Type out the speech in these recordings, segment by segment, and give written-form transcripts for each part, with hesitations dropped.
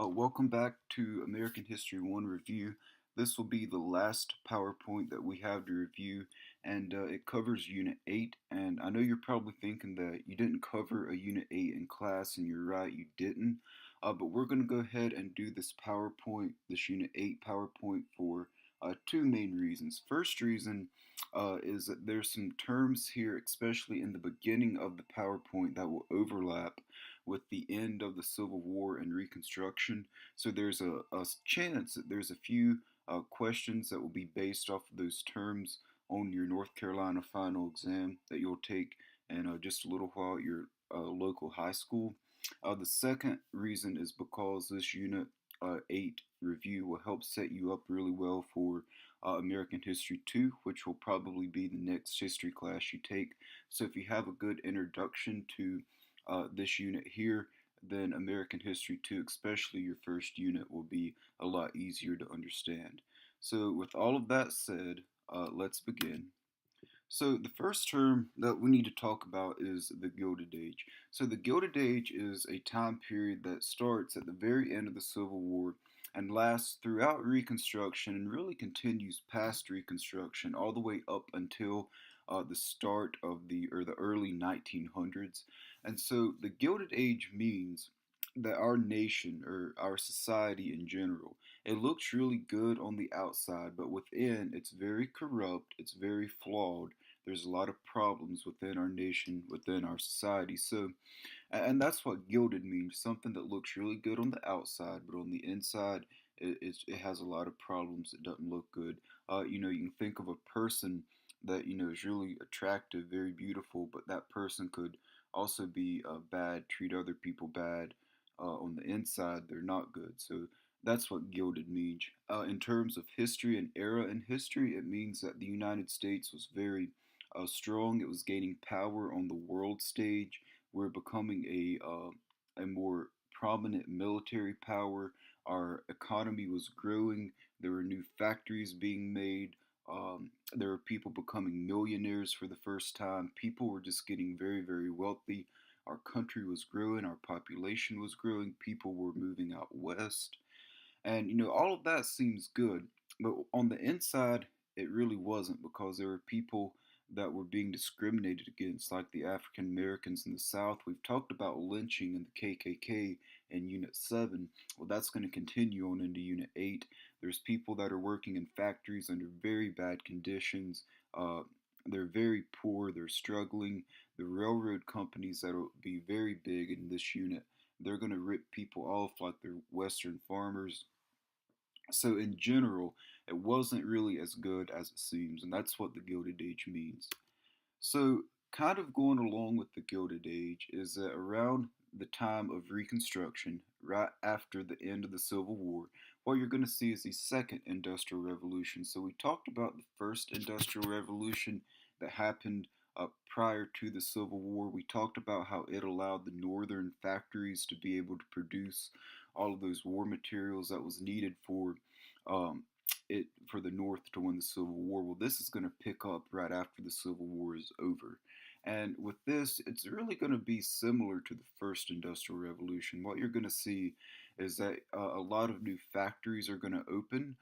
Welcome back to American History 1 Review. This will be the last PowerPoint that we have to review, and it covers Unit 8. And I know you're probably thinking that you didn't cover a Unit 8 in class, and you're right, you didn't. But we're going to go ahead and do this PowerPoint, this Unit 8 PowerPoint, for two main reasons. First reason is that there's some terms here, especially in the beginning of the PowerPoint, that will overlap with the end of the Civil War and Reconstruction. So there's a chance that there's a few questions that will be based off of those terms on your North Carolina final exam that you'll take in just a little while at your local high school. The second reason is because this Unit 8 review will help set you up really well for American History 2, which will probably be the next history class you take. So if you have a good introduction to this unit here, then American History 2, especially your first unit, will be a lot easier to understand. So with all of that said, let's begin. So the first term that we need to talk about is the Gilded Age. So the Gilded Age is a time period that starts at the very end of the Civil War and lasts throughout Reconstruction and really continues past Reconstruction all the way up until the start of the early 1900s. And so the Gilded Age means that our nation or our society in general, it looks really good on the outside, but within it's very corrupt, it's very flawed. There's a lot of problems within our nation, within our society. So, and that's what gilded means, something that looks really good on the outside, but on the inside, it has a lot of problems. It doesn't look good. You can think of a person that, is really attractive, very beautiful, but that person could also be bad, treat other people bad. On the inside, they're not good. So that's what gilded means. In terms of history and era in history, it means that the United States was very strong. It was gaining power on the world stage. We're becoming a more prominent military power. Our economy was growing. There were new factories being made. There were people becoming millionaires for the first time. People were just getting very, very wealthy. Our country was growing. Our population was growing. People were moving out west. And, all of that seems good. But on the inside, it really wasn't because there were people that were being discriminated against, like the African Americans in the South. We've talked about lynching and the KKK in Unit 7. Well, that's going to continue on into Unit 8. There's people that are working in factories under very bad conditions. They're very poor, they're struggling. The railroad companies that will be very big in this unit, they're going to rip people off like they're Western farmers. So, in general, it wasn't really as good as it seems, and that's what the Gilded Age means. So, kind of going along with the Gilded Age is that around the time of Reconstruction, right after the end of the Civil War, what you're going to see is the Second Industrial Revolution. So, we talked about the First Industrial Revolution that happened prior to the Civil War. We talked about how it allowed the northern factories to be able to produce all of those war materials that was needed um, for the North to win the Civil War. Well, this is going to pick up right after the Civil War is over. And with this, it's really going to be similar to the First Industrial Revolution. What you're going to see is that a lot of new factories are going to open.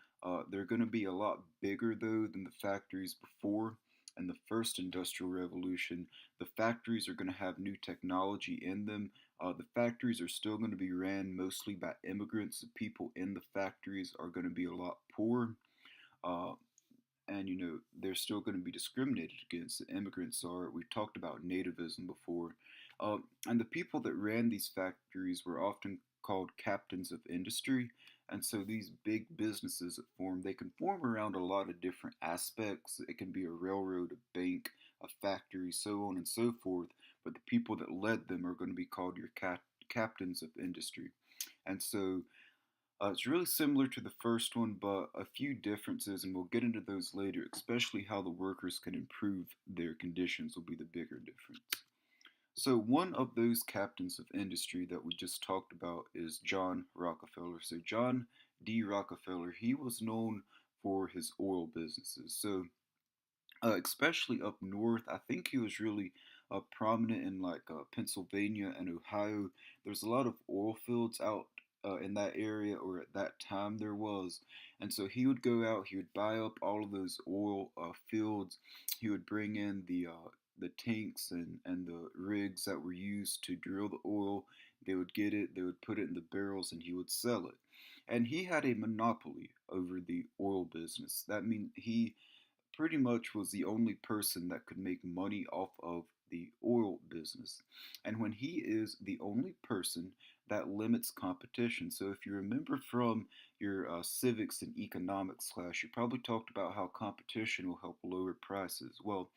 They're going to be a lot bigger, though, than the factories before. In the First Industrial Revolution, the factories are going to have new technology in them. The factories are still going to be ran mostly by immigrants. The people in the factories are going to be a lot poor. Uh, and they're still going to be discriminated against. The immigrants are. We talked about nativism before, and the people that ran these factories were often called captains of industry. And so these big businesses that form, they can form around a lot of different aspects. It can be a railroad, a bank, a factory, so on and so forth. But the people that led them are going to be called your captains of industry. And so it's really similar to the first one, but a few differences, and we'll get into those later, especially how the workers can improve their conditions will be the bigger difference. So, one of those captains of industry that we just talked about is John Rockefeller. So, John D. Rockefeller, he was known for his oil businesses. So, especially up north, I think he was really prominent in like Pennsylvania and Ohio. There's a lot of oil fields out in that area, or at that time there was. And so he would go out, he would buy up all of those oil fields. He would bring in the tanks and the rigs that were used to drill the oil. They would get it, they would put it in the barrels, and he would sell it. And he had a monopoly over the oil business. That means he pretty much was the only person that could make money off of the oil business. And when he is the only person, that limits competition. So if you remember from your civics and economics class, you probably talked about how competition will help lower prices. Well,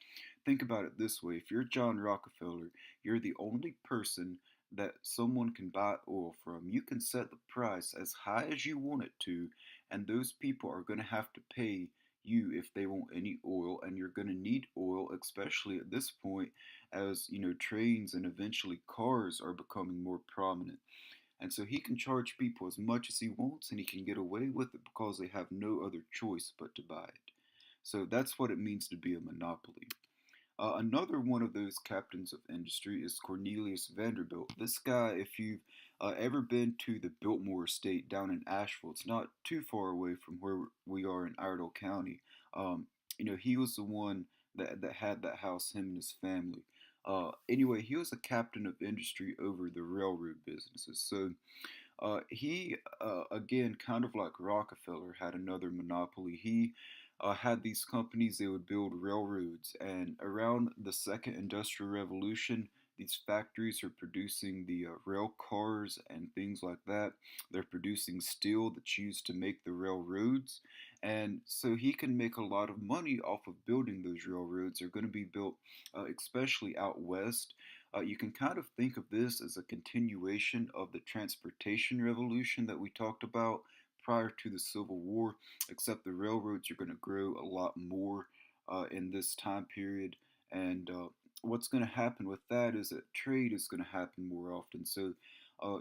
think about it this way. If you're John Rockefeller, you're the only person that someone can buy oil from. You can set the price as high as you want it to, and those people are going to have to pay you if they want any oil, and you're going to need oil, especially at this point, as trains and eventually cars are becoming more prominent. And so he can charge people as much as he wants, and he can get away with it because they have no other choice but to buy it. So that's what it means to be a monopoly. Another one of those captains of industry is Cornelius Vanderbilt. This guy, if you've ever been to the Biltmore Estate down in Asheville, it's not too far away from where we are in Iredell County. Um, he was the one that had that house, him and his family. Anyway, he was a captain of industry over the railroad businesses. So he, again, kind of like Rockefeller, had another monopoly. He had these companies, they would build railroads. And around the Second Industrial Revolution, these factories are producing the rail cars and things like that. They're producing steel that's used to make the railroads. And so he can make a lot of money off of building those railroads. They're going to be built, especially out west. You can kind of think of this as a continuation of the transportation revolution that we talked about prior to the Civil War, except the railroads are going to grow a lot more in this time period. And what's going to happen with that is that trade is going to happen more often. So,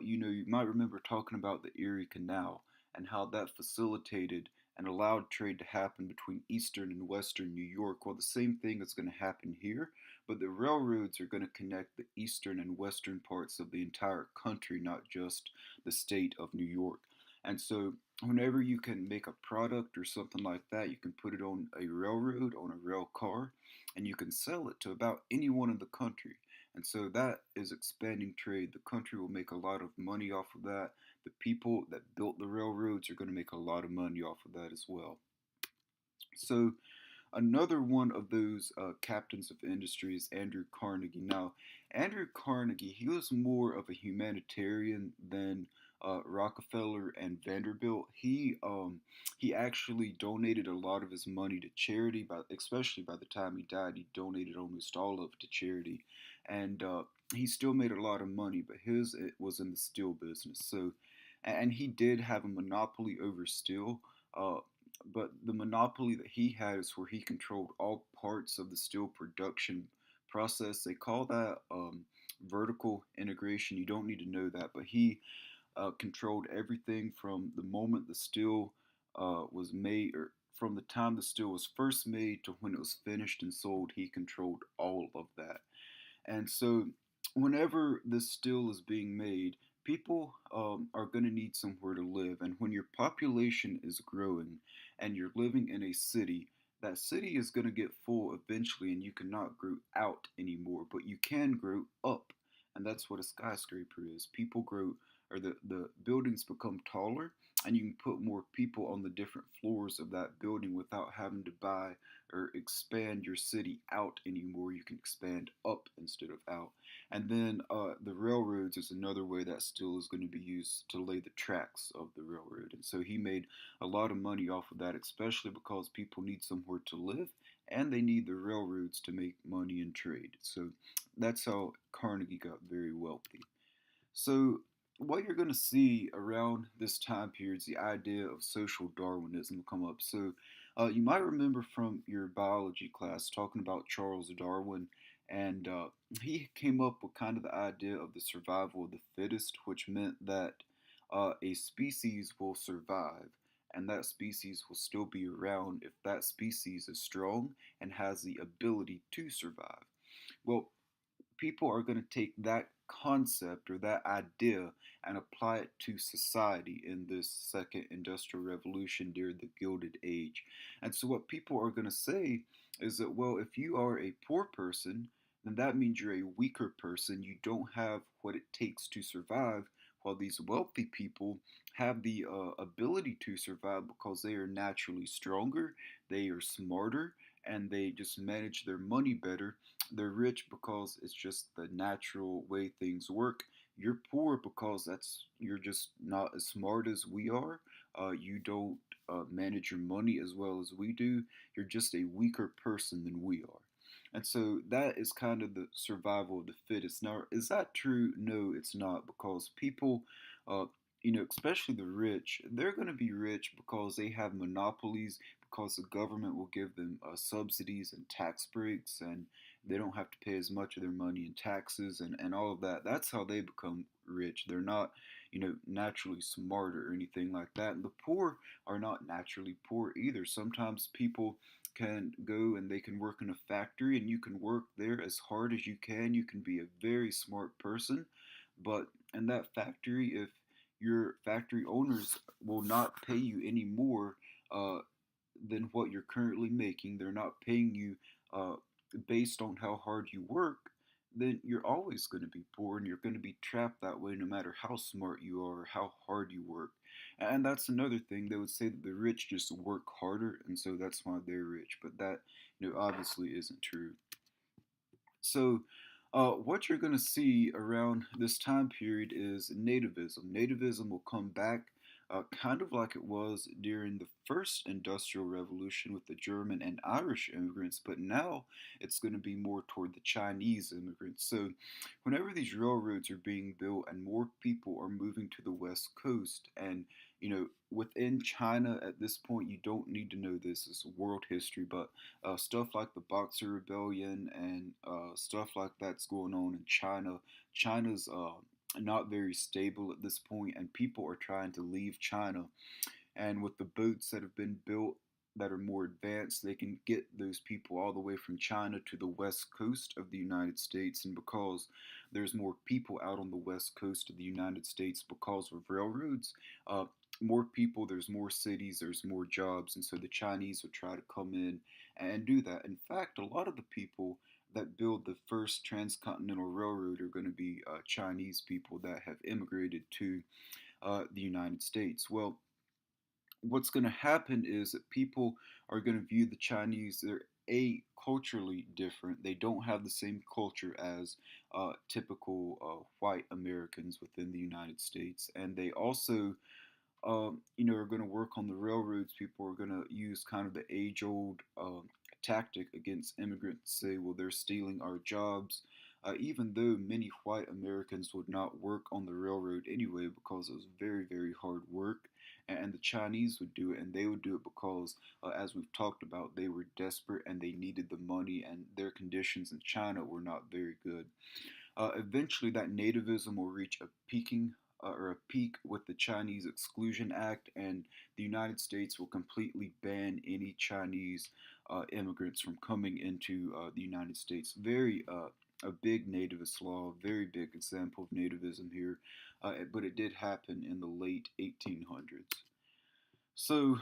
you might remember talking about the Erie Canal and how that facilitated and allowed trade to happen between eastern and western New York. Well, the same thing is going to happen here, but the railroads are going to connect the eastern and western parts of the entire country, not just the state of New York. And so, whenever you can make a product or something like that, you can put it on a railroad, on a rail car, and you can sell it to about anyone in the country. And so that is expanding trade. The country will make a lot of money off of that. The people that built the railroads are going to make a lot of money off of that as well. So, another one of those captains of industry is Andrew Carnegie. Now, Andrew Carnegie, he was more of a humanitarian than Rockefeller and Vanderbilt. He actually donated a lot of his money to charity, especially by the time he died, he donated almost all of it to charity, and he still made a lot of money, but his it was in the steel business. So, and he did have a monopoly over steel. Uh, but the monopoly that he had is where he controlled all parts of the steel production process. They call that vertical integration. You don't need to know that, but he controlled everything from the moment the steel was made, or from the time the steel was first made to when it was finished and sold. He controlled all of that. And so, whenever this steel is being made, people are going to need somewhere to live. And when your population is growing and you're living in a city, that city is going to get full eventually, and you cannot grow out anymore, but you can grow up. And that's what a skyscraper is. People grow, or the buildings become taller, and you can put more people on the different floors of that building without having to buy or expand your city out anymore. You can expand up instead of out. And then the railroads is another way that steel is going to be used to lay the tracks of the railroad. And so he made a lot of money off of that, especially because people need somewhere to live and they need the railroads to make money and trade. So that's how Carnegie got very wealthy. So, what you're going to see around this time period is the idea of social Darwinism come up. So, you might remember from your biology class talking about Charles Darwin, and he came up with kind of the idea of the survival of the fittest, which meant that a species will survive. And that species will still be around if that species is strong and has the ability to survive. Well, people are going to take that concept or that idea and apply it to society in this second industrial revolution during the Gilded Age. And so, what people are going to say is that, well, if you are a poor person, then that means you're a weaker person. You don't have what it takes to survive, while these wealthy people have the ability to survive because they are naturally stronger, they are smarter, and they just manage their money better. They're rich because it's just the natural way things work. You're poor because you're just not as smart as we are. You don't manage your money as well as we do. You're just a weaker person than we are. And so that is kind of the survival of the fittest. Now, is that true? No, it's not, because people, uh, especially the rich, they're going to be rich because they have monopolies, because the government will give them subsidies and tax breaks, and they don't have to pay as much of their money in taxes and all of that. That's how they become rich. They're not, naturally smart or anything like that. And the poor are not naturally poor either. Sometimes people can go and they can work in a factory, and you can work there as hard as you can. You can be a very smart person, but in that factory, if your factory owners will not pay you any more uh, than what you're currently making, they're not paying you uh, based on how hard you work, then you're always going to be poor, and you're going to be trapped that way no matter how smart you are or how hard you work. And that's another thing. They would say that the rich just work harder, and so that's why they're rich. But that, obviously isn't true. So, what you're going to see around this time period is nativism. Nativism will come back kind of like it was during the first industrial revolution with the German and Irish immigrants, but now it's going to be more toward the Chinese immigrants. So, whenever these railroads are being built and more people are moving to the West Coast, and within China at this point, you don't need to know this as world history, but stuff like the Boxer Rebellion and stuff like that's going on in China. China's not very stable at this point, and people are trying to leave China. And with the boats that have been built that are more advanced, they can get those people all the way from China to the west coast of the United States. And because there's more people out on the west coast of the United States because of railroads, more people, there's more cities, there's more jobs. And so the Chinese would try to come in and do that. In fact, a lot of the people that build the first transcontinental railroad are going to be Chinese people that have immigrated to the United States. Well, what's going to happen is that people are going to view the Chinese, they're culturally different. They don't have the same culture as typical white Americans within the United States. And they also, are going to work on the railroads. People are going to use kind of the age old tactic against immigrants, say, well, they're stealing our jobs. Even though many white Americans would not work on the railroad anyway because it was very, very hard work, and the Chinese would do it, and they would do it because, as we've talked about, they were desperate and they needed the money, and their conditions in China were not very good. Eventually, that nativism will reach a peak with the Chinese Exclusion Act, and the United States will completely ban any Chinese immigrants from coming into the United States. Very a big nativist law, very big example of nativism here, but it did happen in the late 1800s. So,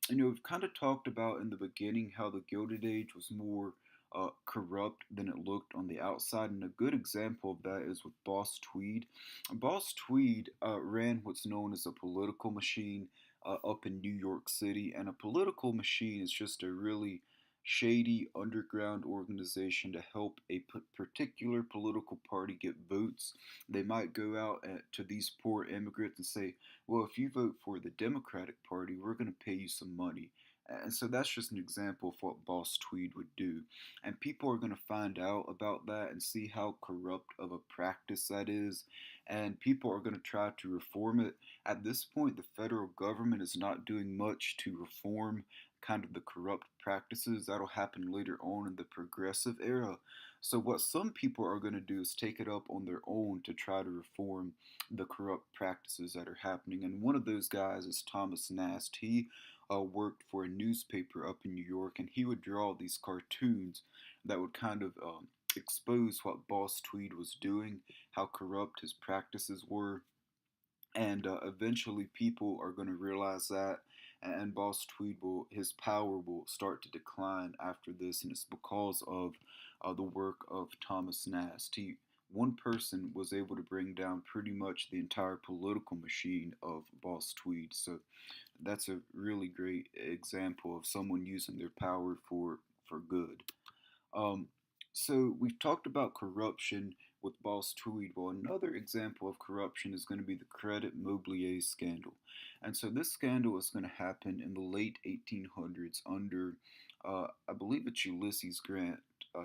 we've kind of talked about in the beginning how the Gilded Age was more corrupt than it looked on the outside, and a good example of that is with Boss Tweed. Boss Tweed ran what's known as a political machine up in New York City, and a political machine is just a really shady underground organization to help a particular political party get votes. They might go out to these poor immigrants and say, well, if you vote for the Democratic Party, we're going to pay you some money. And so that's just an example of what Boss Tweed would do. And people are going to find out about that and see how corrupt of a practice that is. And people are going to try to reform it. At this point, the federal government is not doing much to reform kind of the corrupt practices. That'll happen later on in the progressive era. So, what some people are going to do is take it up on their own to try to reform the corrupt practices that are happening. And one of those guys is Thomas Nast. He worked for a newspaper up in New York, and he would draw these cartoons that would kind of expose what Boss Tweed was doing, how corrupt his practices were, and eventually people are going to realize that, and Boss Tweed will his power will start to decline after this, and it's because of the work of Thomas Nast. One person was able to bring down pretty much the entire political machine of Boss Tweed. So that's a really great example of someone using their power for good. Um, so we've talked about corruption with Boss Tweed. Well, another example of corruption is going to be the Credit Mobilier scandal. And so this scandal is going to happen in the late 1800s under, I believe it's Ulysses Grant,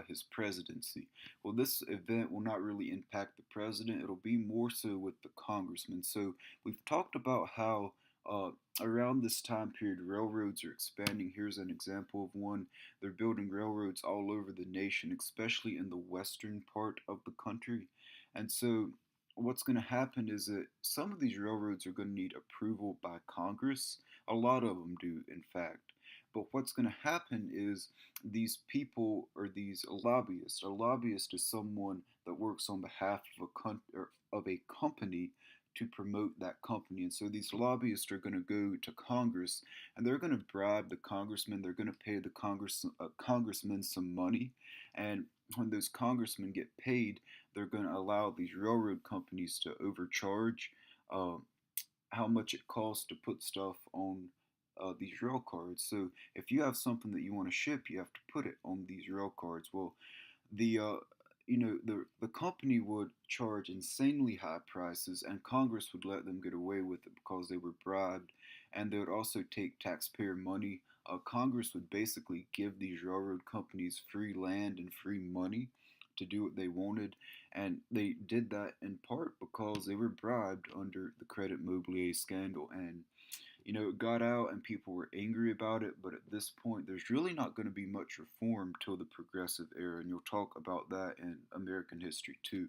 his presidency. Well, this event will not really impact the president. It'll be more so with the congressman. So we've talked about how uh, around this time period, railroads are expanding. Here's an example of one. They're building railroads all over the nation, especially in the western part of the country. And so, what's going to happen is that some of these railroads are going to need approval by Congress. A lot of them do, in fact. But what's going to happen is these people or these lobbyists. A lobbyist is someone that works on behalf of of a company to promote that company. And so these lobbyists are going to go to Congress and they're going to bribe the congressman. They're going to pay the congressman some money, and when those congressmen get paid, they're going to allow these railroad companies to overcharge uh, how much it costs to put stuff on these rail cards. So if you have something that you want to ship, you have to put it on these rail cards. Well, the the company would charge insanely high prices, and Congress would let them get away with it because they were bribed, and they would also take taxpayer money. Congress would basically give these railroad companies free land and free money to do what they wanted, and they did that in part because they were bribed under the Credit Mobilier scandal, and it got out and people were angry about it, but at this point, there's really not going to be much reform till the progressive era, and you'll talk about that in American history too.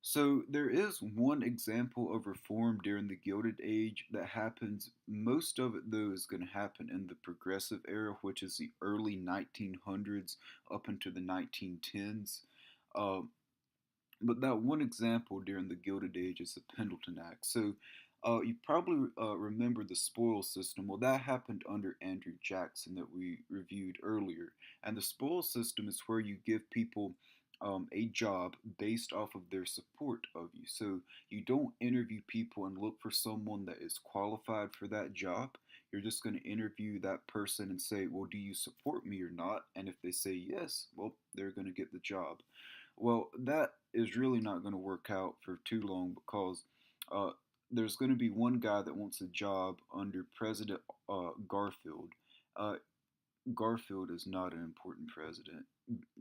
So, there is one example of reform during the Gilded Age that happens. Most of it, though, is going to happen in the progressive era, which is the early 1900s up into the 1910s. Uh, but that one example during the Gilded Age is the Pendleton Act. So you probably remember the spoil system. Well, that happened under Andrew Jackson that we reviewed earlier. And the spoil system is where you give people a job based off of their support of you. So you don't interview people and look for someone that is qualified for that job. You're just going to interview that person and say, well, do you support me or not? And if they say yes, well, they're going to get the job. Well, that is really not going to work out for too long because uh, there's going to be one guy that wants a job under President Garfield. Uh, Garfield is not an important president.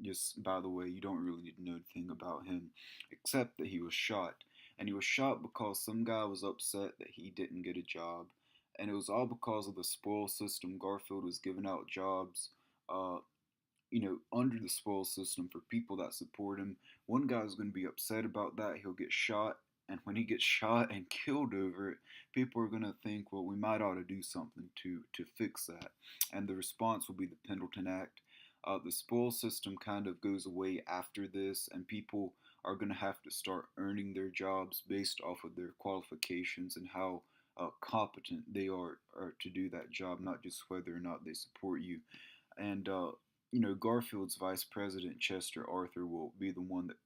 Just by the way, you don't really need to know anything about him except that he was shot. And he was shot because some guy was upset that he didn't get a job. And it was all because of the spoil system. Garfield was giving out jobs uh, under the spoil system for people that support him. One guy's going to be upset about that. He'll get shot. And when he gets shot and killed over it, people are going to think, well, we might ought to do something to fix that. And the response will be the Pendleton Act. The spoil system kind of goes away after this, and people are going to have to start earning their jobs based off of their qualifications and how competent they are to do that job, not just whether or not they support you. And Garfield's vice president Chester Arthur will be the one that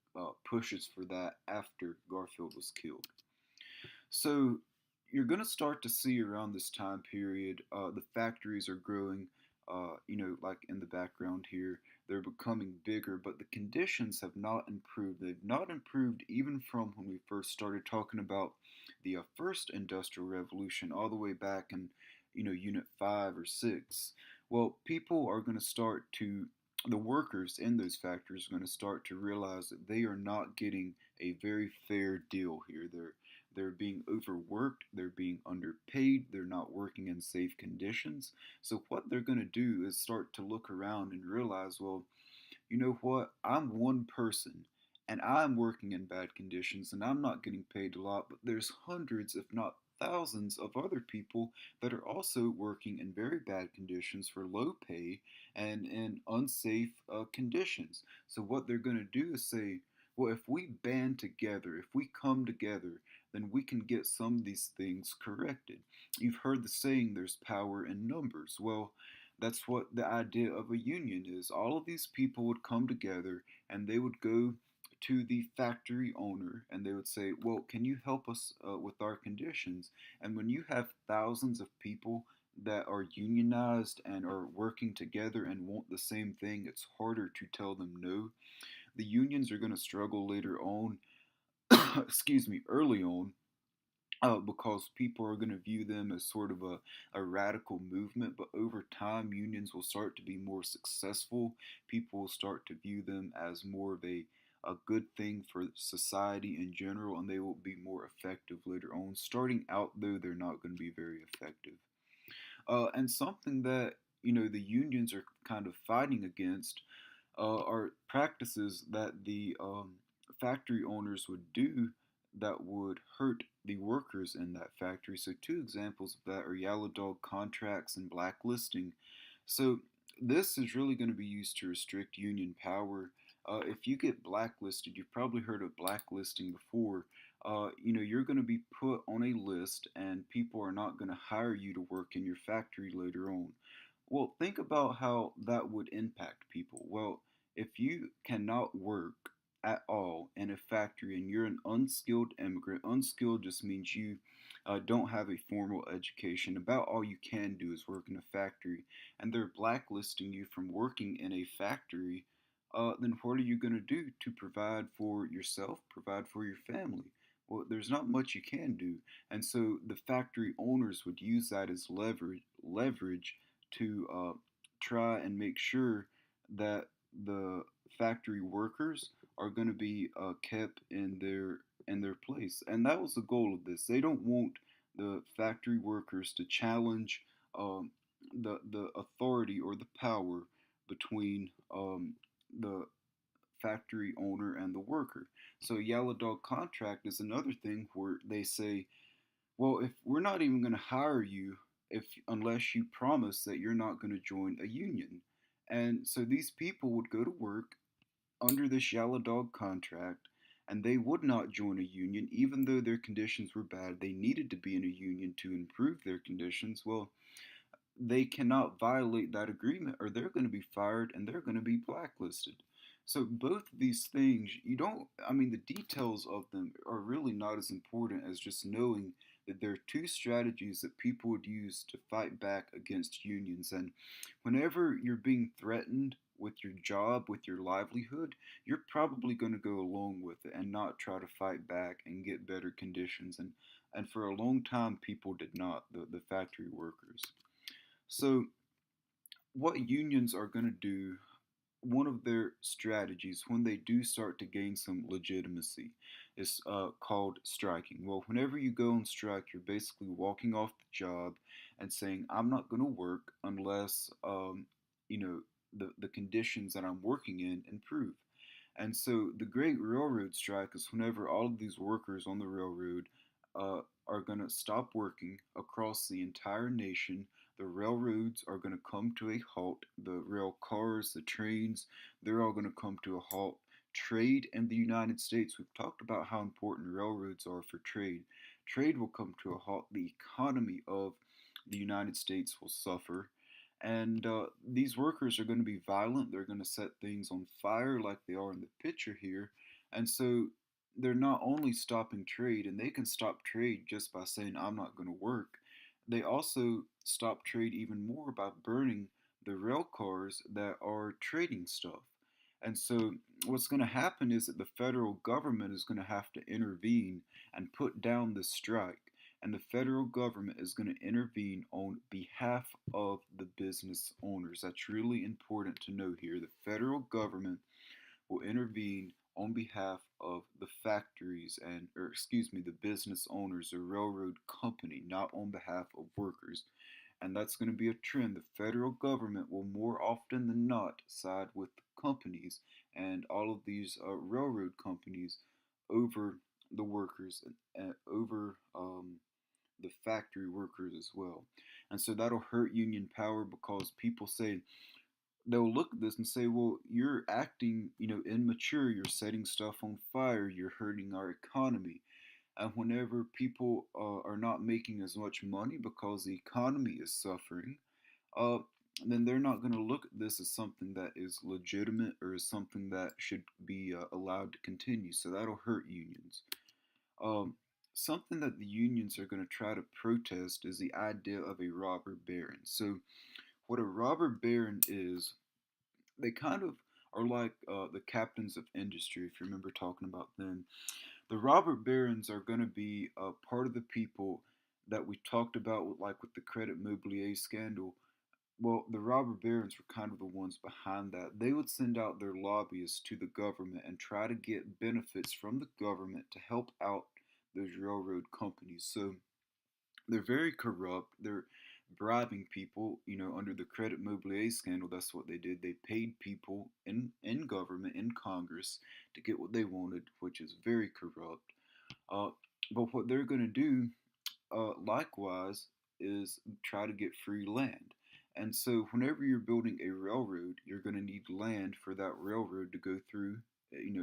pushes for that after Garfield was killed. So you're going to start to see around this time period, the factories are growing. Like in the background here, they're becoming bigger, but the conditions have not improved. They've not improved even from when we first started talking about the first industrial revolution, all the way back in, Unit 5 or 6. Well, people are going to start to, the workers in those factories are going to start to realize that they are not getting a very fair deal here. They're being overworked, they're being underpaid, they're not working in safe conditions. So what they're going to do is start to look around and realize, well, you know what? I'm one person and I'm working in bad conditions and I'm not getting paid a lot, but there's hundreds, if not thousands of other people that are also working in very bad conditions for low pay and in unsafe conditions. So, what they're going to do is say, well, if we band together, if we come together, then we can get some of these things corrected. You've heard the saying, there's power in numbers. Well, that's what the idea of a union is. All of these people would come together and they would go to the factory owner and they would say, well, can you help us with our conditions? And when you have thousands of people that are unionized and are working together and want the same thing, it's harder to tell them no. The unions are going to struggle later on, excuse me, early on, because people are going to view them as sort of a radical movement. But over time, unions will start to be more successful. People will start to view them as more of a good thing for society in general, and they will be more effective later on. Starting out, though, they're not going to be very effective. And something that the unions are kind of fighting against are practices that the factory owners would do that would hurt the workers in that factory. So, two examples of that are yellow dog contracts and blacklisting. So, this is really going to be used to restrict union power. If you get blacklisted, you've probably heard of blacklisting before. You're going to be put on a list, and people are not going to hire you to work in your factory later on. Well, think about how that would impact people. Well, if you cannot work at all in a factory and you're an unskilled immigrant, unskilled just means you don't have a formal education. About all you can do is work in a factory, and they're blacklisting you from working in a factory. Then what are you going to do to provide for yourself, provide for your family? Well, there's not much you can do, and so the factory owners would use that as leverage to try and make sure that the factory workers are going to be kept in their place. And that was the goal of this. They don't want the factory workers to challenge um, the authority or the power between the factory owner and the worker. So yellow dog contract is another thing where they say, well, if we're not even going to hire you if unless you promise that you're not going to join a union. And so these people would go to work under this yellow dog contract and they would not join a union even though their conditions were bad. They needed to be in a union to improve their conditions. Well, they cannot violate that agreement or they're going to be fired and they're going to be blacklisted. So both of these things, you don't, I mean, the details of them are really not as important as just knowing that there are two strategies that people would use to fight back against unions. And whenever you're being threatened with your job, with your livelihood, you're probably going to go along with it and not try to fight back and get better conditions. And for a long time, people did not, the factory workers. So, what unions are going to do, one of their strategies when they do start to gain some legitimacy is called striking. Well, whenever you go on strike, you're basically walking off the job and saying, I'm not going to work unless, you know, the conditions that I'm working in improve. And so the Great Railroad Strike is whenever all of these workers on the railroad are going to stop working across the entire nation. The railroads are going to come to a halt. The rail cars, the trains, they're all going to come to a halt. Trade in the United States, we've talked about how important railroads are for trade. Trade will come to a halt. The economy of the United States will suffer. And these workers are going to be violent. They're going to set things on fire like they are in the picture here. And so they're not only stopping trade, and they can stop trade just by saying, I'm not going to work. They also stop trade even more by burning the rail cars that are trading stuff. And so what's going to happen is that the federal government is going to have to intervene and put down this strike. And the federal government is going to intervene on behalf of the business owners. That's really important to know here. The federal government will intervene on behalf of the factories and, or excuse me, the business owners, the railroad company, not on behalf of workers. And that's going to be a trend. The federal government will more often than not side with companies and all of these railroad companies over the workers, over the factory workers as well. And so that'll hurt union power because people say, they'll look at this and say, well, you're acting, immature. You're setting stuff on fire. You're hurting our economy. And whenever people are not making as much money because the economy is suffering, uh, then they're not going to look at this as something that is legitimate or as something that should be allowed to continue. So that'll hurt unions. Um, Something that the unions are going to try to protest is the idea of a robber baron. So, what a robber baron is, they kind of are like the captains of industry, if you remember talking about them. The robber barons are going to be part of the people that we talked about, like with the Credit Mobilier scandal. Well, the robber barons were kind of the ones behind that. They would send out their lobbyists to the government and try to get benefits from the government to help out those railroad companies. So they're very corrupt. They're bribing people, under the Credit Mobilier scandal. That's what they did. They paid people in government, in Congress, to get what they wanted, which is very corrupt. Uh, but what they're going to do, likewise, is try to get free land. And so, whenever you're building a railroad, you're going to need land for that railroad to go through,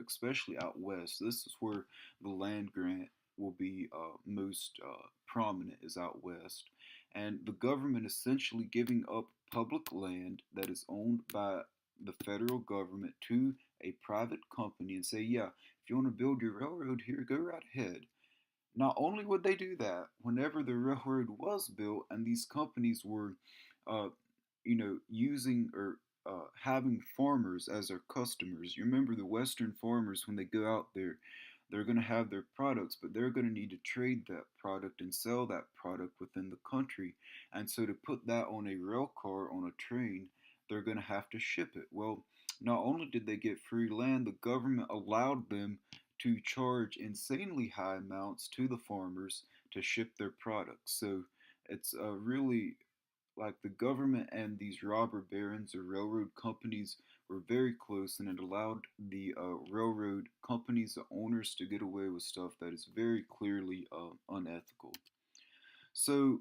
especially out west. This is where the land grant will be most prominent, is out west. And the government essentially giving up public land that is owned by the federal government to a private company and say, yeah, if you want to build your railroad here, go right ahead. Not only would they do that, whenever the railroad was built and these companies were, uh, using or having farmers as their customers. You remember the Western farmers, when they go out there, they're going to have their products, but they're going to need to trade that product and sell that product within the country. And so to put that on a rail car, on a train, they're going to have to ship it. Well, not only did they get free land, the government allowed them to charge insanely high amounts to the farmers to ship their products. So it's really like the government and these robber barons or railroad companies were very close, and it allowed the railroad companies, the owners, to get away with stuff that is very clearly unethical. So,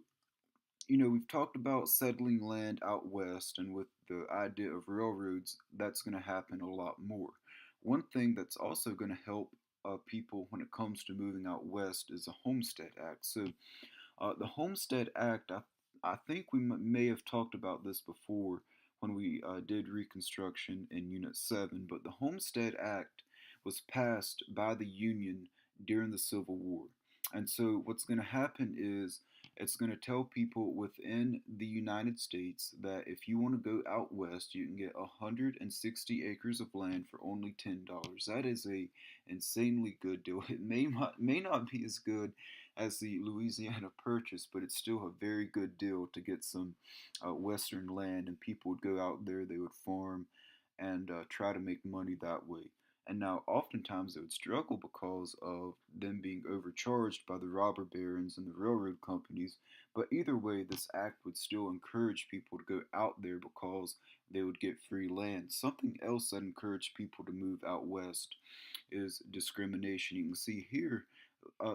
we've talked about settling land out west, and with the idea of railroads, that's going to happen a lot more. One thing that's also going to help people when it comes to moving out west is the Homestead Act. So, the Homestead Act, I think we may have talked about this before when we did Reconstruction in Unit 7, but the Homestead Act was passed by the Union during the Civil War. And so what's going to happen is it's going to tell people within the United States that if you want to go out west, you can get 160 acres of land for only $10. That is a insanely good deal. It may not be as good as the Louisiana Purchase, but it's still a very good deal to get some western land, and people would go out there, they would farm, and try to make money that way. And now, oftentimes, they would struggle because of them being overcharged by the robber barons and the railroad companies. But either way, this act would still encourage people to go out there because they would get free land. Something else that encouraged people to move out west is discrimination. You can see here,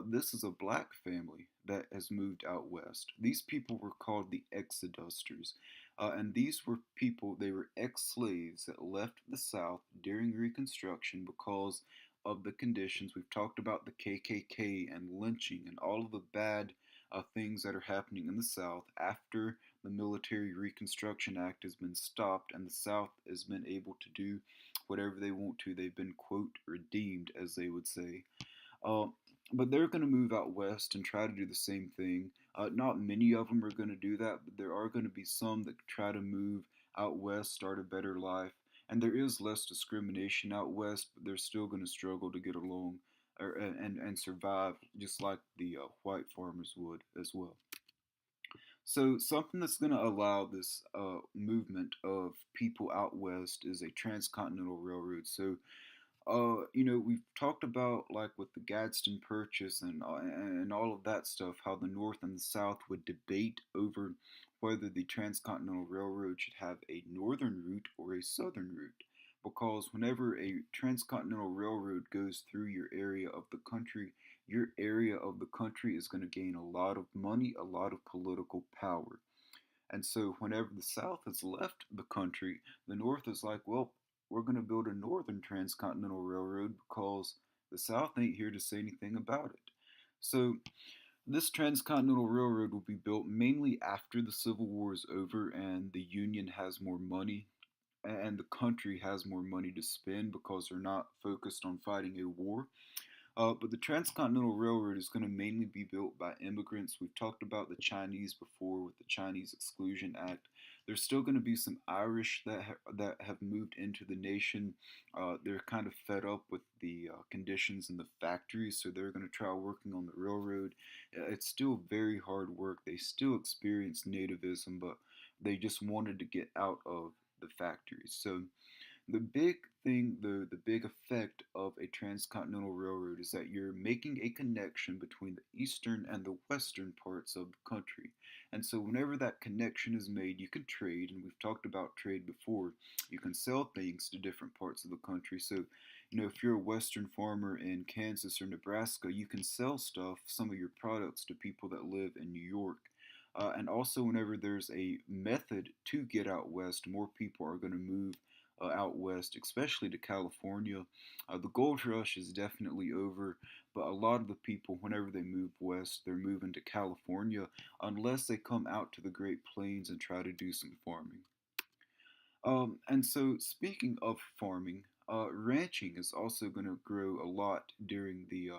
this is a black family that has moved out west. These people were called the Exodusters. And these were people, they were ex slaves that left the South during Reconstruction because of the conditions. We've talked about the KKK and lynching and all of the bad things that are happening in the South after the Military Reconstruction Act has been stopped and the South has been able to do whatever they want to. They've been, quote, redeemed, as they would say. Uh, but they're going to move out west and try to do the same thing. Not many of them are going to do that, but there are going to be some that try to move out west, start a better life. And there is less discrimination out west, but they're still going to struggle to get along and survive just like the white farmers would as well. So, something that's going to allow this movement of people out west is a transcontinental railroad. So, we've talked about like with the Gadsden Purchase and all of that stuff, how the North and the South would debate over whether the Transcontinental Railroad should have a northern route or a southern route. Because whenever a transcontinental railroad goes through your area of the country, your area of the country is going to gain a lot of money, a lot of political power. And so, whenever the South has left the country, the North is like, well, we're going to build a Northern Transcontinental Railroad because the South ain't here to say anything about it. So, this transcontinental railroad will be built mainly after the Civil War is over and the Union has more money and the country has more money to spend because they're not focused on fighting a war. But the Transcontinental Railroad is going to mainly be built by immigrants. We've talked about the Chinese before with the Chinese Exclusion Act. There's still going to be some Irish that have moved into the nation. They're kind of fed up with the conditions in the factories, so they're going to try working on the railroad. It's still very hard work. They still experience nativism, but they just wanted to get out of the factories. So the big thing, the big effect of a transcontinental railroad is that you're making a connection between the eastern and the western parts of the country. And so whenever that connection is made, you can trade, and we've talked about trade before. You can sell things to different parts of the country. So, if you're a western farmer in Kansas or Nebraska, you can sell stuff, some of your products, to people that live in New York. And also, whenever there's a method to get out west, more people are going to move out west, especially to California. The gold rush is definitely over, but a lot of the people, whenever they move west, they're moving to California unless they come out to the Great Plains and try to do some farming. And so, speaking of farming, ranching is also going to grow a lot during the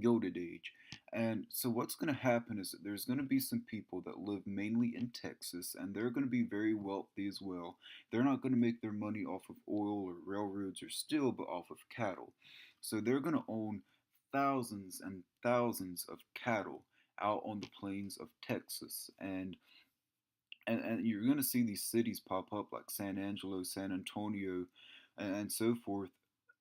Gilded Age. And so, what's going to happen is that there's going to be some people that live mainly in Texas, and they're going to be very wealthy as well. They're not going to make their money off of oil or railroads or steel, but off of cattle. So, they're going to own thousands and thousands of cattle out on the plains of Texas. And you're going to see these cities pop up like San Angelo, San Antonio, and so forth.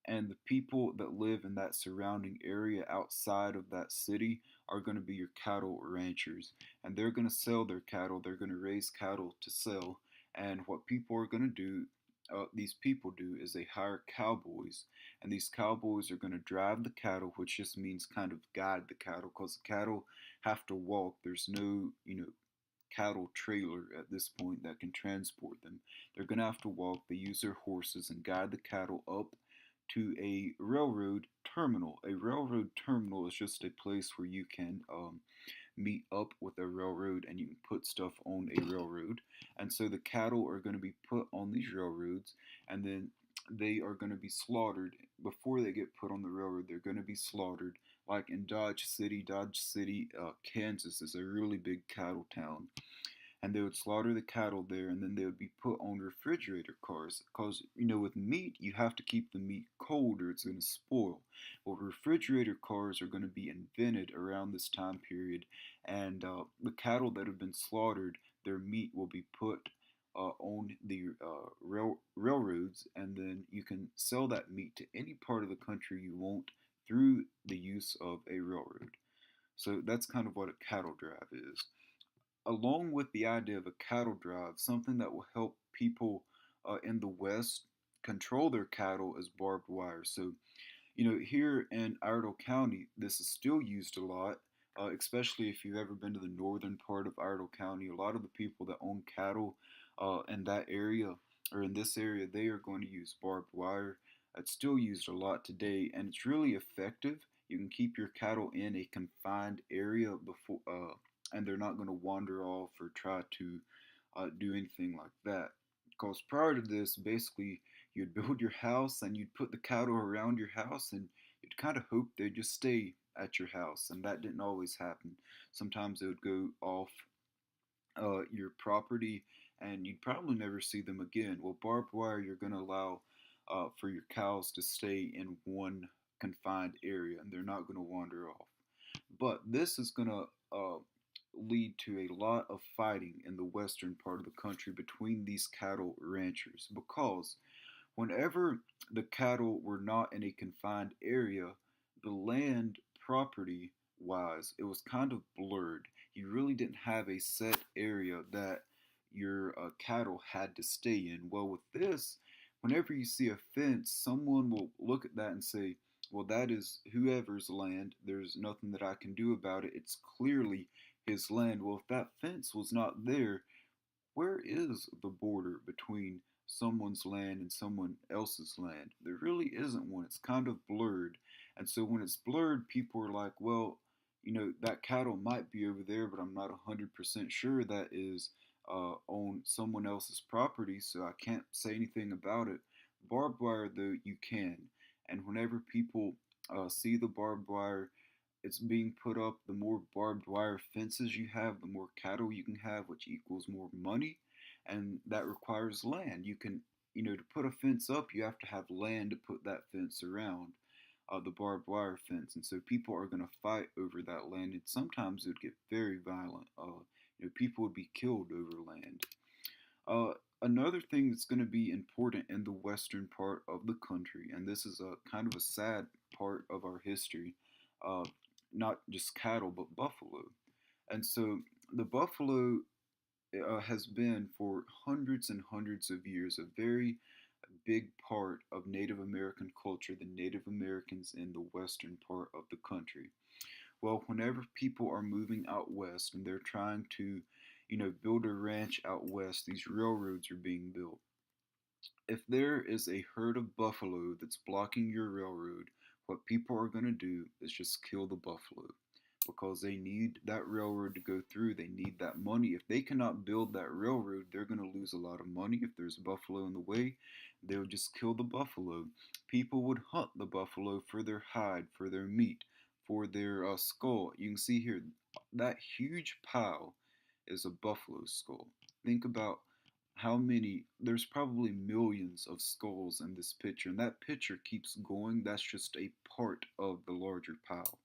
And the people that live in that surrounding area outside of that city are going to be your cattle ranchers. And they're going to sell their cattle, they're going to raise cattle to sell. And what people are going to do, these people do, is they hire cowboys. And these cowboys are going to drive the cattle, which just means kind of guide the cattle because the cattle have to walk. There's no, cattle trailer at this point that can transport them. They're going to have to walk. They use their horses and guide the cattle up to a railroad terminal. A railroad terminal is just a place where you can meet up with a railroad and you can put stuff on a railroad. And so the cattle are going to be put on these railroads and then they are going to be slaughtered before they get put on the railroad. They're going to be slaughtered. Like in Dodge City, Kansas is a really big cattle town and they would slaughter the cattle there and then they would be put on refrigerator cars because with meat you have to keep the meat cold or it's going to spoil. Well, refrigerator cars are going to be invented around this time period, and the cattle that have been slaughtered, their meat will be put on the railroads, and then you can sell that meat to any part of the country you want through the use of a railroad. So that's kind of what a cattle drive is. Along with the idea of a cattle drive, something that will help people in the West control their cattle is barbed wire. So, here in Iredell County, this is still used a lot, especially if you've ever been to the northern part of Iredell County. A lot of the people that own cattle in that area or in this area, they are going to use barbed wire. It's still used a lot today, and it's really effective. You can keep your cattle in a confined area and they're not going to wander off or try to do anything like that. Because prior to this, basically, you'd build your house and you'd put the cattle around your house, and you'd kind of hope they'd just stay at your house, and that didn't always happen. Sometimes they would go off your property, and you'd probably never see them again. Well, barbed wire, you're going to allow for your cows to stay in one confined area, and they're not going to wander off. But this is going to lead to a lot of fighting in the western part of the country between these cattle ranchers because whenever the cattle were not in a confined area, the land property wise, it was kind of blurred. You really didn't have a set area that your cattle had to stay in. Well, with this, whenever you see a fence, someone will look at that and say, Well, that is whoever's land. There's nothing that I can do about it. It's clearly his land. Well, if that fence was not there, where is the border between someone's land and someone else's land? There really isn't one. It's kind of blurred. And so when it's blurred, people are like, well, that cattle might be over there, but I'm not 100% sure that is on someone else's property, so I can't say anything about it. Barbed wire, though, you can. And whenever people see the barbed wire, it's being put up. The more barbed wire fences you have, the more cattle you can have, which equals more money, and that requires land. To put a fence up, you have to have land to put that fence around, the barbed wire fence, and so people are going to fight over that land, and sometimes it would get very violent. People would be killed over land. Uh, Another thing that's going to be important in the western part of the country, and this is a kind of a sad part of our history, uh, not just cattle but buffalo. And so the buffalo has been for hundreds and hundreds of years a very big part of Native American culture, the Native Americans in the western part of the country. Well, whenever people are moving out west and they're trying to, build a ranch out west, these railroads are being built. If there is a herd of buffalo that's blocking your railroad, what people are going to do is just kill the buffalo because they need that railroad to go through. They need that money. If they cannot build that railroad, they're going to lose a lot of money. If there's buffalo in the way, they'll just kill the buffalo. People would hunt the buffalo for their hide, for their meat, for their skull. You can see here that huge pile is a buffalo skull. Think about how many, there's probably millions of skulls in this picture, and that picture keeps going. That's just a part of the larger pile.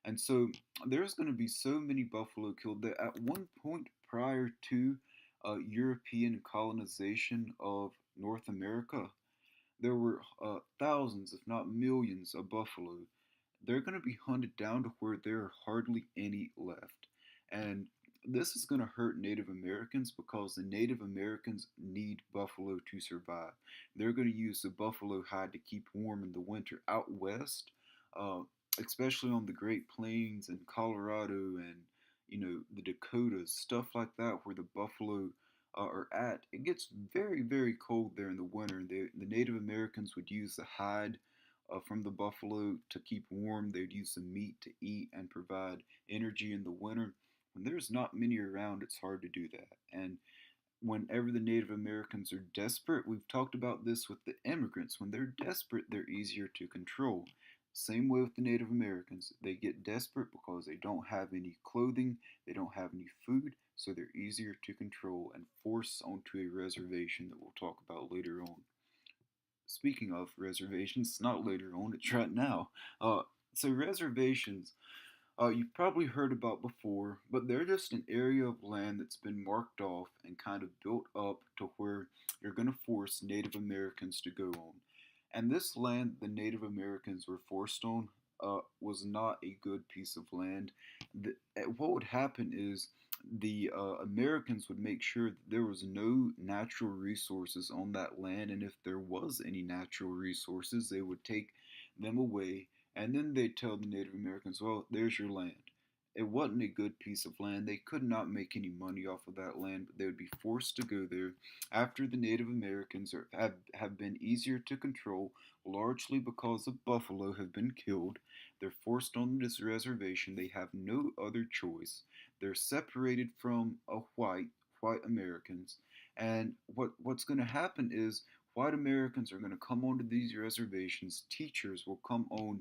And so there's going to be so many buffalo killed that at one point prior to European colonization of North America, there were thousands, if not millions, of buffalo. They're going to be hunted down to where there are hardly any left. And this is going to hurt Native Americans because the Native Americans need buffalo to survive. They're going to use the buffalo hide to keep warm in the winter out west, uh, especially on the Great Plains and Colorado and the Dakotas, stuff like that, where the buffalo are at. It gets very, very cold there in the winter. The Native Americans would use the hide from the buffalo to keep warm. They'd use the meat to eat and provide energy in the winter. When there's not many around, it's hard to do that. And whenever the Native Americans are desperate, we've talked about this with the immigrants. When they're desperate, they're easier to control. Same way with the Native Americans. They get desperate because they don't have any clothing, they don't have any food, so they're easier to control and force onto a reservation that we'll talk about later on. Speaking of reservations, not later on, it's right now. So reservations, you've probably heard about before, but they're just an area of land that's been marked off and kind of built up to where you're going to force Native Americans to go on. And this land the Native Americans were forced on was not a good piece of land. What would happen is the Americans would make sure that there was no natural resources on that land, and if there was any natural resources, they would take them away, and then they'd tell the Native Americans, well, there's your land. It wasn't a good piece of land. They could not make any money off of that land, but they would be forced to go there after the Native Americans have been easier to control, largely because the buffalo have been killed. They're forced on this reservation. They have no other choice. They're separated from white Americans. And what's going to happen is white Americans are going to come onto these reservations. Teachers will come on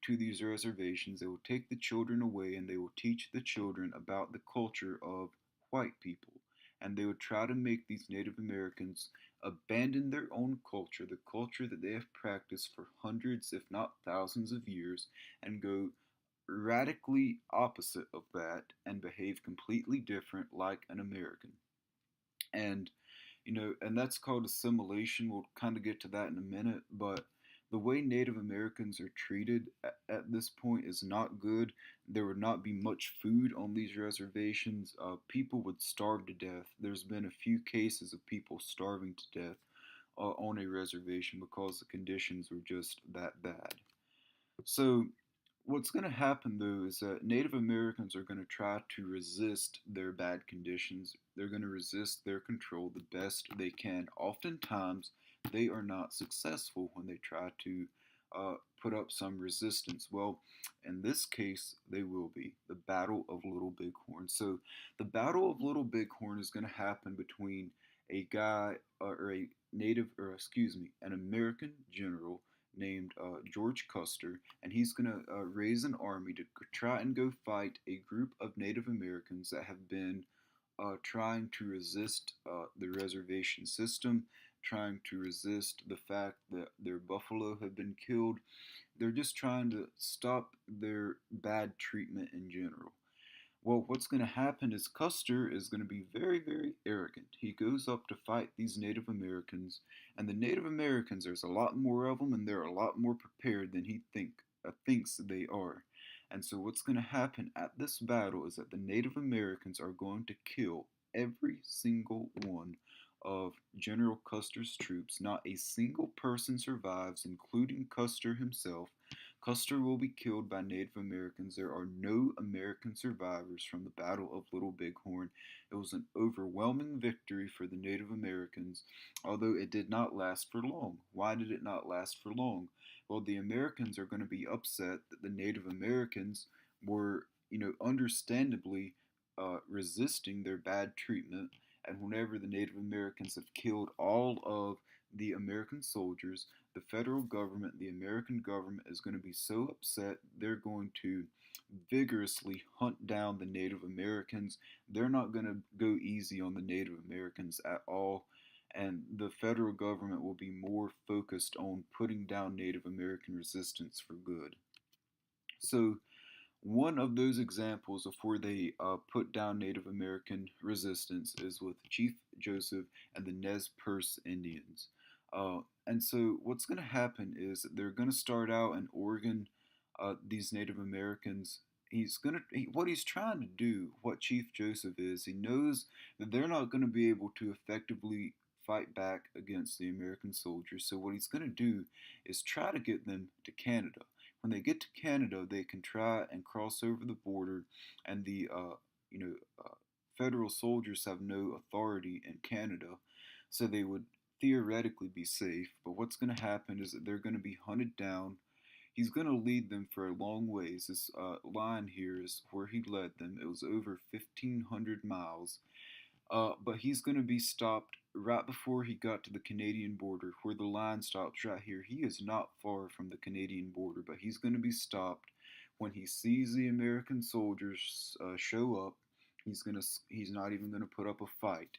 to these reservations. They will take the children away and they will teach the children about the culture of white people. And they would try to make these Native Americans abandon their own culture, the culture that they have practiced for hundreds, if not thousands of years, and go radically opposite of that and behave completely different like an American. And and that's called assimilation. We'll kind of get to that in a minute, but the way Native Americans are treated at this point is not good. There would not be much food on these reservations. People would starve to death. There's been a few cases of people starving to death on a reservation because the conditions were just that bad. So, what's going to happen though is that Native Americans are going to try to resist their bad conditions. They're going to resist their control the best they can. Oftentimes, they are not successful when they try to put up some resistance. Well, in this case, they will be the Battle of Little Bighorn. So, the Battle of Little Bighorn is going to happen between a guy or a native, or excuse me, an American general named George Custer, and he's going to raise an army to try and go fight a group of Native Americans that have been trying to resist the reservation system, trying to resist the fact that their buffalo have been killed. They're just trying to stop their bad treatment in general. Well, what's going to happen is Custer is going to be very, very arrogant. He goes up to fight these Native Americans, and the Native Americans, there's a lot more of them, and they're a lot more prepared than he thinks they are. And so, what's going to happen at this battle is that the Native Americans are going to kill every single one of General Custer's troops. Not a single person survives, including Custer himself. Custer will be killed by Native Americans. There are no American survivors from the Battle of Little Bighorn. It was an overwhelming victory for the Native Americans, although it did not last for long. Why did it not last for long? Well, the Americans are going to be upset that the Native Americans were, understandably resisting their bad treatment. And whenever the Native Americans have killed all of the American soldiers, the federal government, the American government, is going to be so upset they're going to vigorously hunt down the Native Americans. They're not going to go easy on the Native Americans at all. And the federal government will be more focused on putting down Native American resistance for good. So, one of those examples of where they put down Native American resistance is with Chief Joseph and the Nez Perce Indians. And so, what's going to happen is they're going to start out in Oregon. These Native Americans, what he's trying to do, what Chief Joseph is, he knows that they're not going to be able to effectively fight back against the American soldiers. So, what he's going to do is try to get them to Canada. When they get to Canada, they can try and cross over the border, and the you know federal soldiers have no authority in Canada, so they would theoretically be safe. But what's going to happen is that they're going to be hunted down. He's going to lead them for a long ways. This line here is where he led them. It was over 1,500 miles. But he's going to be stopped right before he got to the Canadian border, where the line stops right here. He is not far from the Canadian border, but he's going to be stopped when he sees the American soldiers show up. He's not even going to put up a fight.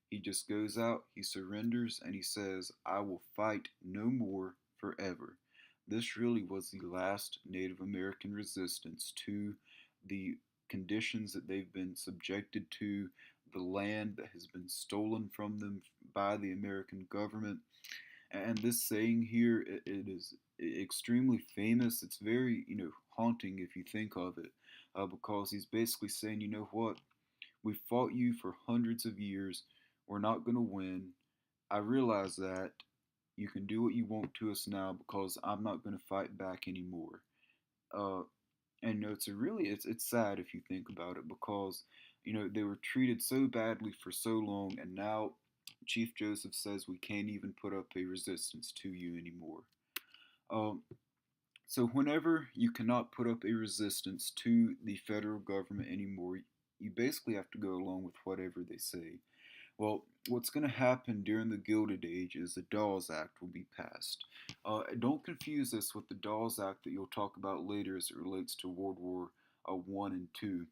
He just goes out, he surrenders, and he says, "I will fight no more forever." This really was the last Native American resistance to the conditions that they've been subjected to, the land that has been stolen from them by the American government. And this saying here, it is extremely famous. It's very, haunting if you think of it, because he's basically saying, you know what? We fought you for hundreds of years. We're not going to win. I realize that. You can do what you want to us now because I'm not going to fight back anymore. Uh, and it's sad if you think about it because they were treated so badly for so long, and now Chief Joseph says we can't even put up a resistance to you anymore. Um, so whenever you cannot put up a resistance to the federal government anymore, you basically have to go along with whatever they say. Well, what's going to happen during the Gilded Age is the Dawes Act will be passed. Don't confuse this with the Dawes Act that you'll talk about later as it relates to World War One and Two,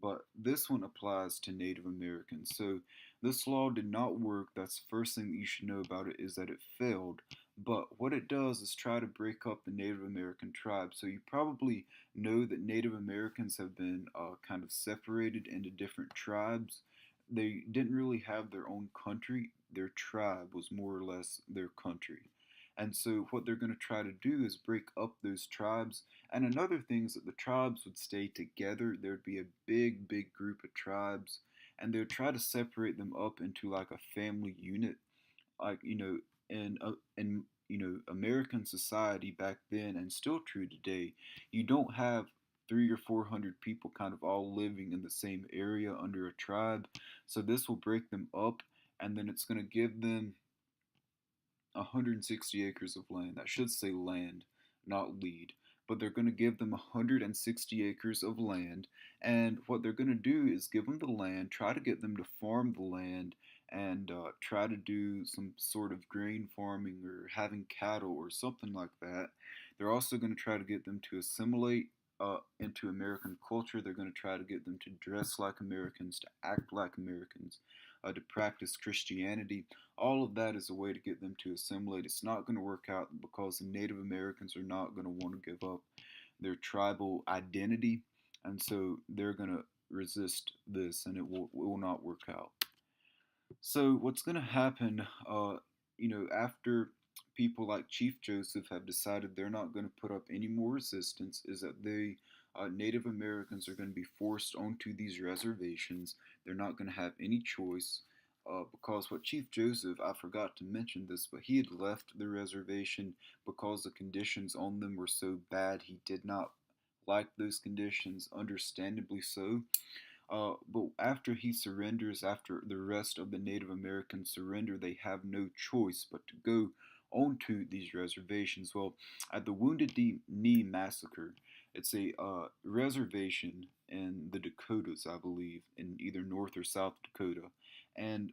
but this one applies to Native Americans. So this law did not work. That's the first thing that you should know about it is that it failed. But what it does is try to break up the Native American tribes. So you probably know that Native Americans have been kind of separated into different tribes. They didn't really have their own country. Their tribe was more or less their country. And so, what they're going to try to do is break up those tribes. And another thing is that the tribes would stay together. There'd be a big, big group of tribes, and they would try to separate them up into like a family unit, like and American society back then and still true today, you don't have 3 or 400 people kind of all living in the same area under a tribe. So this will break them up, and then it's going to give them 160 acres of land. That should say land, not lead. But they're going to give them 160 acres of land. And what they're going to do is give them the land, try to get them to farm the land, and try to do some sort of grain farming or having cattle or something like that. They're also going to try to get them to assimilate into American culture. They're going to try to get them to dress like Americans, to act like Americans, to practice Christianity. All of that is a way to get them to assimilate. It's not going to work out because the Native Americans are not going to want to give up their tribal identity, and so they're going to resist this, and it will not work out. So what's going to happen, after people like Chief Joseph have decided they're not going to put up any more resistance, is that they Native Americans are going to be forced onto these reservations. They're not going to have any choice. Because what Chief Joseph, I forgot to mention this, but he had left the reservation because the conditions on them were so bad. He did not like those conditions, understandably so. But after he surrenders, after the rest of the Native Americans surrender, they have no choice but to go onto these reservations. Well, at the Wounded Knee Massacre, it's a reservation in the Dakotas, I believe, in either North or South Dakota. And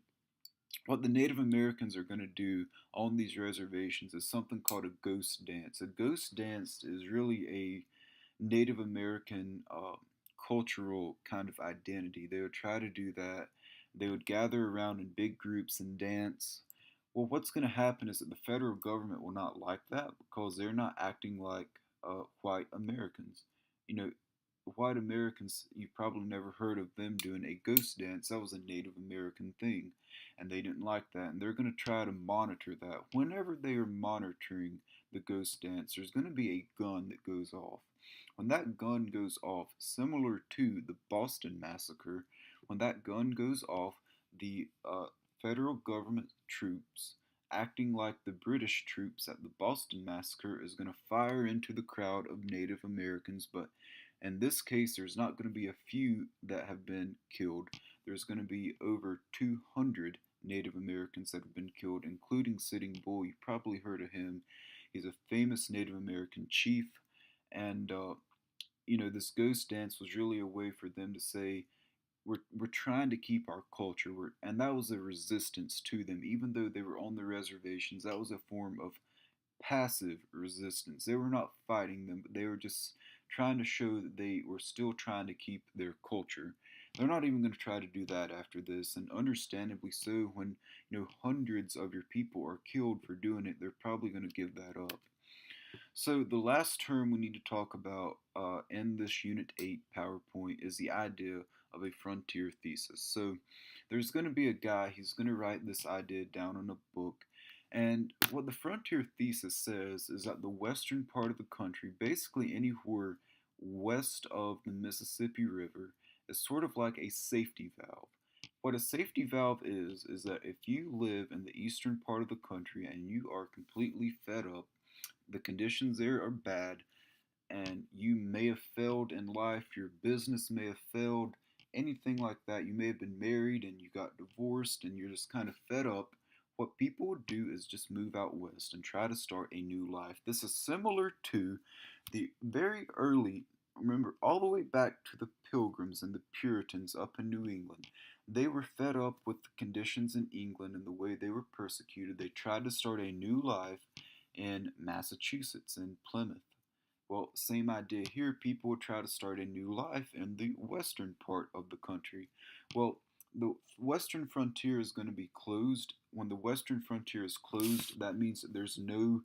what the Native Americans are going to do on these reservations is something called a ghost dance. A ghost dance is really a Native American cultural kind of identity. They would try to do that. They would gather around in big groups and dance. Well, what's going to happen is that the federal government will not like that because they're not acting like white Americans. You know, white Americans, you've probably never heard of them doing a ghost dance. That was a Native American thing, and they didn't like that. And they're going to try to monitor that. Whenever they are monitoring the ghost dance, there's going to be a gun that goes off. When that gun goes off, similar to the Boston Massacre, when that gun goes off, the federal government troops, acting like the British troops at the Boston Massacre, is going to fire into the crowd of Native Americans. But in this case, there's not going to be a few that have been killed. There's going to be over 200 Native Americans that have been killed, including Sitting Bull. You've probably heard of him. He's a famous Native American chief, and this ghost dance was really a way for them to say, we're trying to keep our culture. And that was a resistance to them. Even though they were on the reservations, that was a form of passive resistance. They were not fighting them, but they were just trying to show that they were still trying to keep their culture. They're not even going to try to do that after this, and understandably so. When hundreds of your people are killed for doing it, they're probably going to give that up. So the last term we need to talk about in this Unit 8 PowerPoint is the idea of a frontier thesis. So there's going to be a guy, he's going to write this idea down in a book. And what the frontier thesis says is that the western part of the country, basically anywhere west of the Mississippi River, is sort of like a safety valve. What a safety valve is that if you live in the eastern part of the country and you are completely fed up, the conditions there are bad, and you may have failed in life, your business may have failed, anything like that. You may have been married and you got divorced and you're just kind of fed up. What people would do is just move out west and try to start a new life. This is similar to the very early, remember, all the way back to the Pilgrims and the Puritans up in New England. They were fed up with the conditions in England and the way they were persecuted. They tried to start a new life in Massachusetts, in Plymouth. Well, same idea here. People would try to start a new life in the western part of the country. Well, the western frontier is going to be closed. When the western frontier is closed, that means that there's no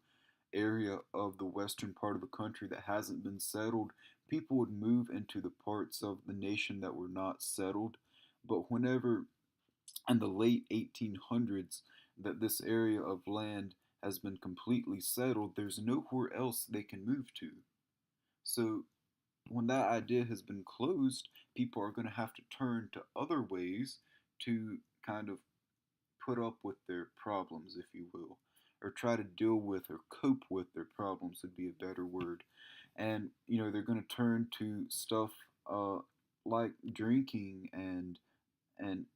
area of the western part of the country that hasn't been settled. People would move into the parts of the nation that were not settled. But whenever in the late 1800s that this area of land has been completely settled, there's nowhere else they can move to. So when that idea has been closed, people are going to have to turn to other ways to kind of put up with their problems, if you will, or try to deal with or cope with their problems would be a better word. And they're going to turn to stuff uh, like drinking and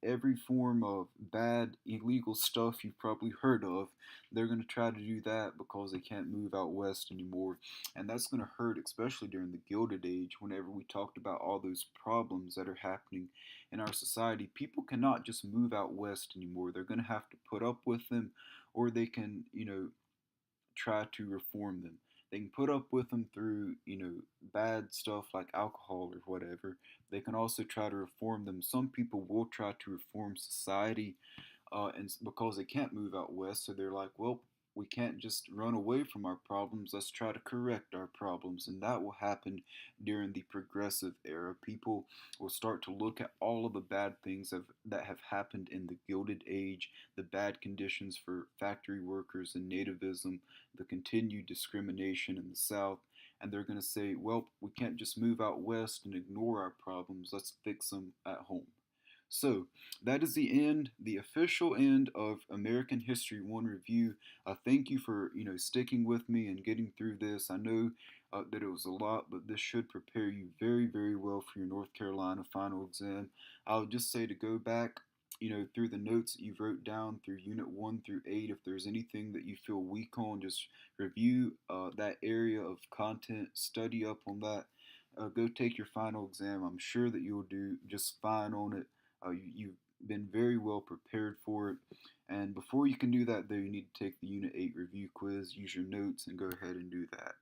every form of bad illegal stuff you've probably heard of. They're going to try to do that because they can't move out west anymore, and that's going to hurt, especially during the Gilded Age. Whenever we talked about all those problems that are happening in our society, people cannot just move out west anymore. They're going to have to put up with them, or they can try to reform them. They can put up with them through, bad stuff like alcohol or whatever. They can also try to reform them. Some people will try to reform society, and because they can't move out west, so they're like, well, we can't just run away from our problems. Let's try to correct our problems, and that will happen during the progressive era. People will start to look at all of the bad things that have happened in the Gilded Age, the bad conditions for factory workers and nativism, the continued discrimination in the South, and they're going to say, well, we can't just move out west and ignore our problems. Let's fix them at home. So that is the end, the official end of American History One review. Thank you for sticking with me and getting through this. I know that it was a lot, but this should prepare you very, very well for your North Carolina final exam. I'll just say to go back, through the notes that you've wrote down through Unit 1 through 8. If there's anything that you feel weak on, just review that area of content, study up on that. Go take your final exam. I'm sure that you'll do just fine on it. You've been very well prepared for it. And before you can do that, though, you need to take the Unit 8 review quiz, use your notes, and go ahead and do that.